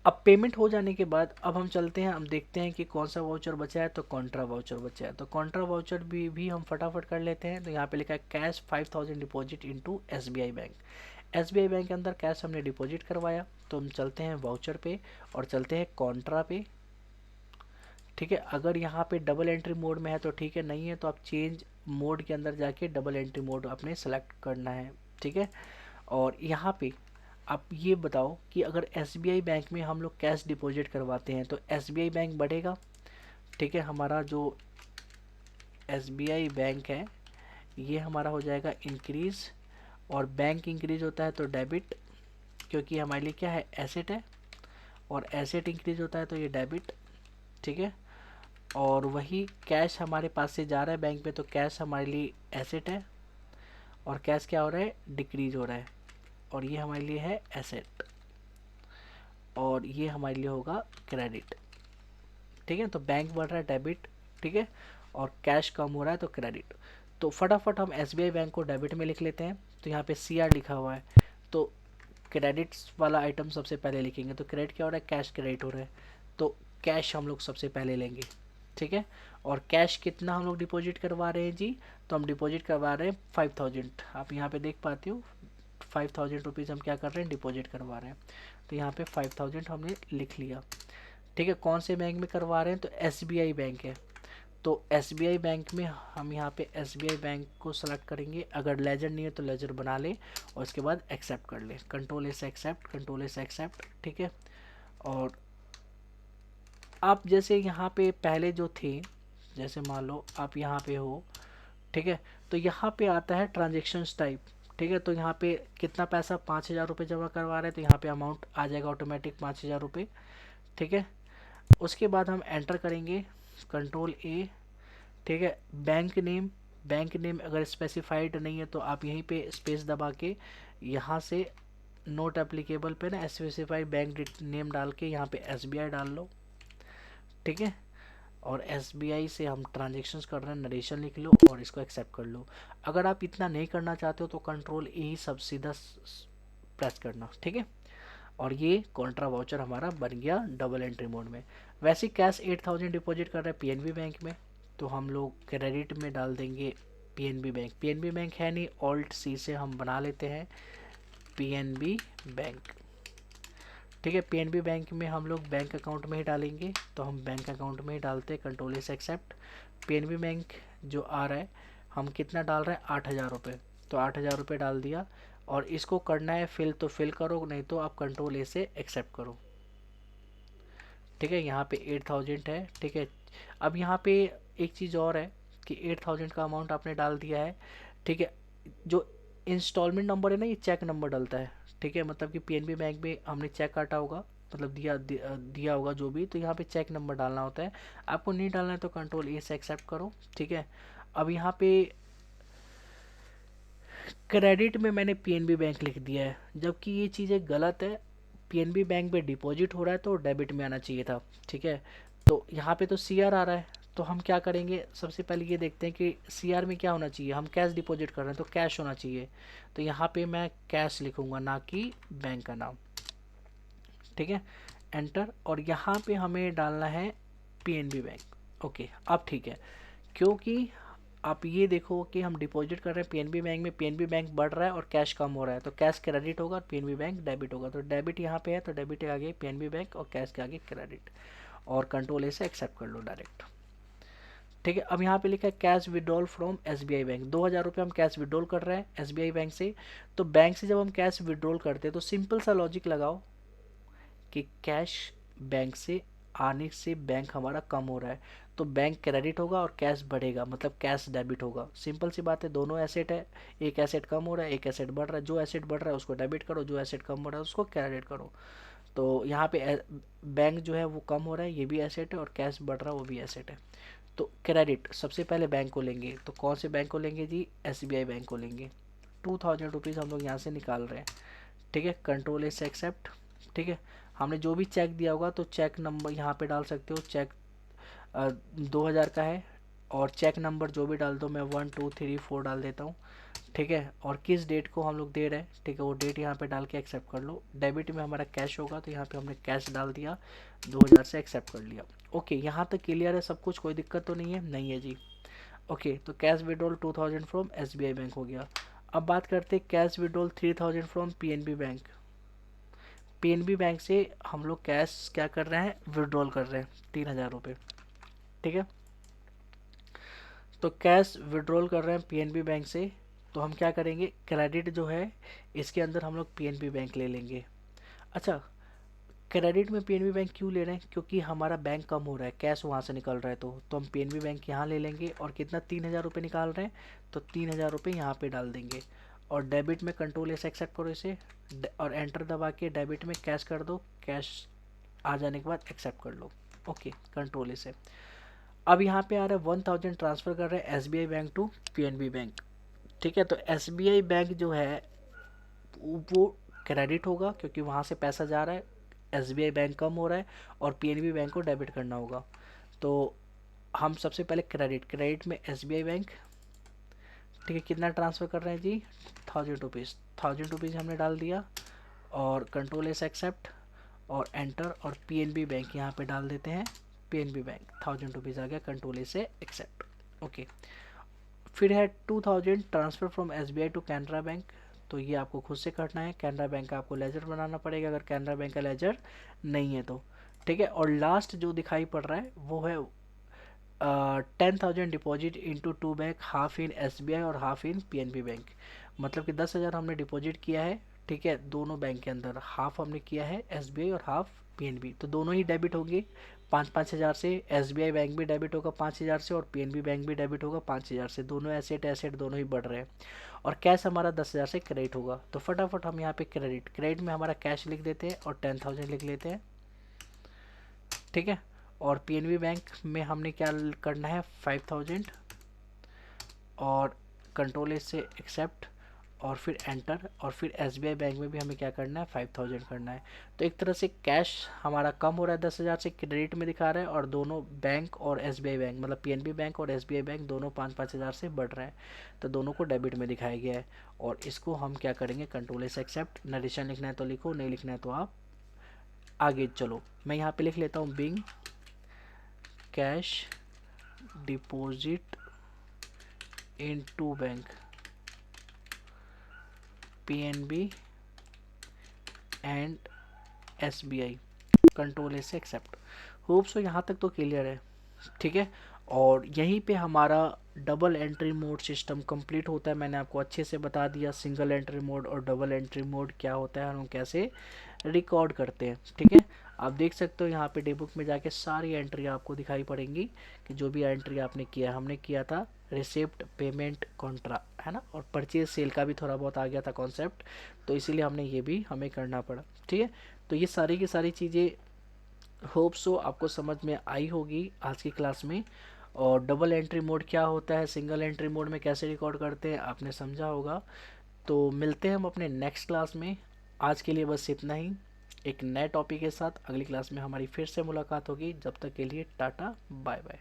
अब पेमेंट हो जाने के बाद अब हम चलते हैं, हम देखते हैं कि कौन सा वाउचर बचा है। तो कॉन्ट्रा वाउचर बचा है, तो कॉन्ट्रा वाउचर भी हम फटाफट कर लेते हैं। तो यहाँ पे लिखा है cash 5,000 deposit into SBI bank. SBI bank के अंदर कैश हमने डिपॉजिट करवाया। तो हम चलते हैं वाउचर पे और चलते हैं कॉन्ट्रा पे, ठीक है। अगर यहाँ पे डबल एंट्री मोड में है तो ठीक है, नहीं है तो आप चेंज मोड के अंदर जाके डबल एंट्री मोड अपने सेलेक्ट करना है, ठीक है। और यहाँ पे आप ये बताओ कि अगर एसबीआई बैंक में हम लोग कैश डिपॉजिट करवाते हैं तो एसबीआई बैंक बढ़ेगा, ठीक है। हमारा जो एसबीआई बैंक है ये हमारा हो जाएगा इंक्रीज़, और बैंक इंक्रीज होता है तो डेबिट, क्योंकि हमारे लिए क्या है, एसेट है, और एसेट इंक्रीज होता है तो ये डेबिट, ठीक है। और वही कैश हमारे पास से जा रहा है बैंक पे, तो कैश हमारे लिए एसेट है, और कैश क्या हो रहा है, डिक्रीज हो रहा है, और ये हमारे लिए है एसेट, और ये हमारे लिए होगा क्रेडिट, ठीक है। तो बैंक बढ़ रहा है डेबिट, ठीक है, और कैश कम हो रहा है तो क्रेडिट। तो फटाफट हम एसबीआई बैंक को डेबिट में लिख लेते हैं। तो यहाँ पे सी आर लिखा हुआ है, तो क्रेडिट्स वाला आइटम सबसे पहले लिखेंगे। तो क्रेडिट क्या हो रहा है, कैश क्रेडिट हो रहा है, तो कैश हम लोग सबसे पहले लेंगे, ठीक है। और कैश कितना हम लोग डिपॉजिट करवा रहे हैं जी, तो हम डिपॉजिट करवा रहे हैं 5,000। आप यहाँ पे देख पाते हो 5,000 रुपीज़ हम क्या कर रहे हैं, डिपॉजिट करवा रहे हैं। तो यहाँ पे 5,000 हमने लिख लिया, ठीक है। कौन से बैंक में करवा रहे हैं, तो एसबीआई बैंक है। तो एसबीआई बैंक में हम यहाँ पे एसबीआई बैंक को सेलेक्ट करेंगे। अगर लेजर नहीं है तो लेजर बना ले, और उसके बाद एक्सेप्ट कर ले, control S accept, control S accept, ठीक है। और आप जैसे यहाँ पे पहले जो थे, जैसे मान लो आप यहाँ पे हो, ठीक है, तो यहाँ पे आता है ट्रांजेक्शन्स टाइप, ठीक है। तो यहाँ पे कितना पैसा, 5,000 रुपये जमा करवा रहे हैं, तो यहाँ पे अमाउंट आ जाएगा ऑटोमेटिक 5,000 रुपये, ठीक है। उसके बाद हम एंटर करेंगे कंट्रोल ए, ठीक है। बैंक नेम, बैंक नेम अगर स्पेसिफाइड नहीं है तो आप यहीं पे स्पेस दबा के यहाँ से नोट एप्लीकेबल पे ना स्पेसिफाई बैंक नेम डाल के यहाँ पे SBI डाल लो, ठीक है। और SBI से हम ट्रांजेक्शन्स कर रहे हैं, नरेशन लिख लो और इसको एक्सेप्ट कर लो। अगर आप इतना नहीं करना चाहते हो तो कंट्रोल E ही सब सीधा प्रेस करना, ठीक है। और ये कॉन्ट्रा वाउचर हमारा बन गया डबल एंट्री मोड में। वैसे कैश 8000 डिपॉजिट कर रहे हैं PNB बैंक में, तो हम लोग क्रेडिट में डाल देंगे PNB बैंक। PNB बैंक है नहीं, ऑल्ट C से हम बना लेते हैं PNB बैंक, ठीक है। PNB बैंक में हम लोग बैंक अकाउंट में ही डालेंगे, तो हम बैंक अकाउंट में ही डालते हैं, कंट्रोल से एक्सेप्ट। PNB बैंक जो आ रहा है, हम कितना डाल रहे हैं 8000 रुपये, तो 8000 रुपये डाल दिया। और इसको करना है फिल तो फिल करो, नहीं तो आप कंट्रोल A से एक्सेप्ट करो, ठीक है। यहाँ पे 8000 है, ठीक है। अब यहाँ पे एक चीज़ और है कि 8000 का अमाउंट आपने डाल दिया है, ठीक है। जो इंस्टॉलमेंट नंबर है ना, ये चेक नंबर डलता है, ठीक है। मतलब कि PNB बैंक में हमने चेक काटा होगा, मतलब दिया होगा जो भी, तो यहाँ पे चेक नंबर डालना होता है। आपको नहीं डालना है तो कंट्रोल A से एक्सेप्ट करो, ठीक है। अब यहाँ पे क्रेडिट में मैंने PNB बैंक लिख दिया है, जबकि ये चीज़ें गलत है। PNB बैंक में डिपॉजिट हो रहा है तो डेबिट में आना चाहिए था, ठीक है। तो यहाँ पे तो CR आ रहा है, तो हम क्या करेंगे, सबसे पहले ये देखते हैं कि CR में क्या होना चाहिए। हम कैश डिपॉजिट कर रहे हैं तो कैश होना चाहिए, तो यहाँ पे मैं कैश लिखूँगा, ना कि बैंक का नाम, ठीक है। एंटर। और यहाँ पे हमें डालना है PNB बैंक, ओके। अब ठीक है, क्योंकि आप ये देखो कि हम डिपॉजिट कर रहे हैं PNB बैंक में, PNB बैंक बढ़ रहा है और कैश कम हो रहा है, तो कैश क्रेडिट होगा और PNB बैंक डेबिट होगा। तो डेबिट यहाँ पे है, तो डेबिट के आगे PNB बैंक और कैश के आगे क्रेडिट, और कंट्रोल A से एक्सेप्ट कर लो डायरेक्ट, ठीक है। अब यहाँ पे लिखा है cash withdrawal from SBI bank, 2000 रुपये हम कैश विड्रॉल कर रहे हैं SBI बैंक से। तो बैंक से जब हम कैश विड्रॉल करते हैं तो सिंपल सा लॉजिक लगाओ कि कैश बैंक से आने से बैंक हमारा कम हो रहा है, तो बैंक क्रेडिट होगा और कैश बढ़ेगा, मतलब कैश डेबिट होगा। सिंपल सी बात है, दोनों एसेट है, एक एसेट कम हो रहा है, एक एसेट बढ़ रहा है। जो एसेट बढ़ रहा है उसको डेबिट करो, जो एसेट कम हो रहा है उसको क्रेडिट करो। तो यहाँ पे बैंक जो है वो कम हो रहा है, ये भी एसेट है, और कैश बढ़ रहा है वो भी एसेट है। तो क्रेडिट सबसे पहले बैंक को लेंगे, तो कौन से बैंक को लेंगे जी, SBI बैंक को लेंगे। 2000 रुपीज़ हम लोग यहाँ से निकाल रहे हैं, ठीक है। कंट्रोल से एक्सेप्ट, ठीक है। हमने जो भी चेक दिया होगा तो चेक नंबर यहाँ पे डाल सकते हो, चेक 2000 का है, और चेक नंबर जो भी डाल दो, मैं 1234 डाल देता हूँ, ठीक है। और किस डेट को हम लोग दे रहे हैं, ठीक है, वो डेट यहाँ पे डाल के एक्सेप्ट कर लो। डेबिट में हमारा कैश होगा, तो यहाँ पे हमने कैश डाल दिया, 2000 से एक्सेप्ट कर लिया। ओके, यहाँ तक क्लियर है सब कुछ, कोई दिक्कत तो नहीं है, नहीं है जी। ओके, तो cash withdrawal 2000 from SBI bank हो गया। अब बात करते हैं cash withdrawal 3000 from PNB bank. PNB bank से हम लोग कैश क्या कर रहे हैं, विड्रॉल कर रहे हैं 3000 रुपये, ठीक है। तो कैश विड्रॉल कर रहे हैं PNB बैंक से, तो हम क्या करेंगे, क्रेडिट जो है इसके अंदर हम लोग PNB बैंक ले लेंगे। अच्छा, क्रेडिट में PNB बैंक क्यों ले रहे हैं, क्योंकि हमारा बैंक कम हो रहा है, कैश वहाँ से निकल रहा है, तो हम PNB बैंक यहाँ ले लेंगे। और कितना, 3000 रुपये निकाल रहे हैं, तो 3000 रुपये यहाँ पे डाल देंगे। और डेबिट में कंट्रोल से एक्सेप्ट करो इसे, और एंटर दबा के डेबिट में कैश कर दो, कैश आ जाने के बाद एक्सेप्ट कर लो, ओके, कंट्रोल से। अब यहाँ पे आ रहा है 1000 ट्रांसफ़र कर रहे हैं SBI bank to PNB bank, ठीक है। तो SBI बैंक जो है वो क्रेडिट होगा, क्योंकि वहाँ से पैसा जा रहा है, SBI बैंक कम हो रहा है, और PNB बैंक को डेबिट करना होगा। तो हम सबसे पहले क्रेडिट में SBI बैंक, ठीक है। कितना ट्रांसफ़र कर रहे हैं जी, 1000 रुपीज़, 1000 रुपीज़ हमने डाल दिया, और कंट्रोल से एक्सेप्ट और एंटर, और PNB बैंक यहाँ पे डाल देते हैं, PNB बैंक 1000 रुपीज़ आ गया, कंट्रोल से एक्सेप्ट, ओके। फिर है 2000 transfer from SBI to Canara bank, तो ये आपको खुद से करना है, कैनरा बैंक का आपको लेजर बनाना पड़ेगा अगर कैनरा बैंक का लेजर नहीं है तो, ठीक है। और लास्ट जो दिखाई पड़ रहा है वो है 10,000 deposit into 2 bank, half in SBI और हाफ इन PNB बैंक। मतलब कि 10,000 हमने डिपॉजिट किया है, ठीक है, दोनों बैंक के अंदर। हाफ हमने किया है SBI और हाफ PNB, तो दोनों ही डेबिट होंगे 5-5 हज़ार से। SBI बैंक भी डेबिट होगा 5,000 से, और PNB बैंक भी डेबिट होगा 5,000 से। दोनों एसेट दोनों ही बढ़ रहे हैं। और कैश हमारा 10,000 से क्रेडिट होगा, तो फटाफट हम यहाँ पे क्रेडिट में हमारा कैश लिख देते हैं और 10,000 लिख लेते हैं, ठीक है। और PNB बैंक में हमने क्या करना है, 5,000, और कंट्रोल से एक्सेप्ट, और फिर एंटर, और फिर एसबीआई बैंक में भी हमें क्या करना है, 5000 करना है। तो एक तरह से कैश हमारा कम हो रहा है 10,000 से, क्रेडिट में दिखा रहा है, और दोनों बैंक और एसबीआई बैंक मतलब पीएनबी बैंक और एसबीआई बैंक दोनों 5-5 हज़ार से बढ़ रहे हैं, तो दोनों को डेबिट में दिखाया गया है। और इसको हम क्या करेंगे, कंट्रोल से एक्सेप्ट, नरेशन लिखना है तो लिखो, नहीं लिखना है तो आप आगे चलो। मैं यहाँ पे लिख लेता हूँ being cash deposit into bank PNB and SBI, control से एक्सेप्ट। होप सो यहाँ तक तो क्लियर है, ठीक है। और यहीं पे हमारा double entry mode system complete होता है। मैंने आपको अच्छे से बता दिया सिंगल एंट्री मोड और डबल एंट्री मोड क्या होता है और हम कैसे रिकॉर्ड करते हैं, ठीक है। आप देख सकते हो यहाँ पे डे बुक में जाके सारी एंट्री आपको दिखाई पड़ेंगी कि जो भी एंट्री आपने किया, हमने किया था रिसिप्ट, पेमेंट, कॉन्ट्रा, है ना, और परचेज सेल का भी थोड़ा बहुत आ गया था कॉन्सेप्ट, तो इसीलिए हमने ये भी हमें करना पड़ा, ठीक है। तो ये सारी की सारी चीज़ें होप सो आपको समझ में आई होगी आज की क्लास में। और डबल एंट्री मोड क्या होता है, सिंगल एंट्री मोड में कैसे रिकॉर्ड करते हैं, आपने समझा होगा। तो मिलते हैं हम अपने नेक्स्ट क्लास में। आज के लिए बस इतना ही, एक नए टॉपिक के साथ अगली क्लास में हमारी फिर से मुलाकात होगी। जब तक के लिए टाटा बाय बाय।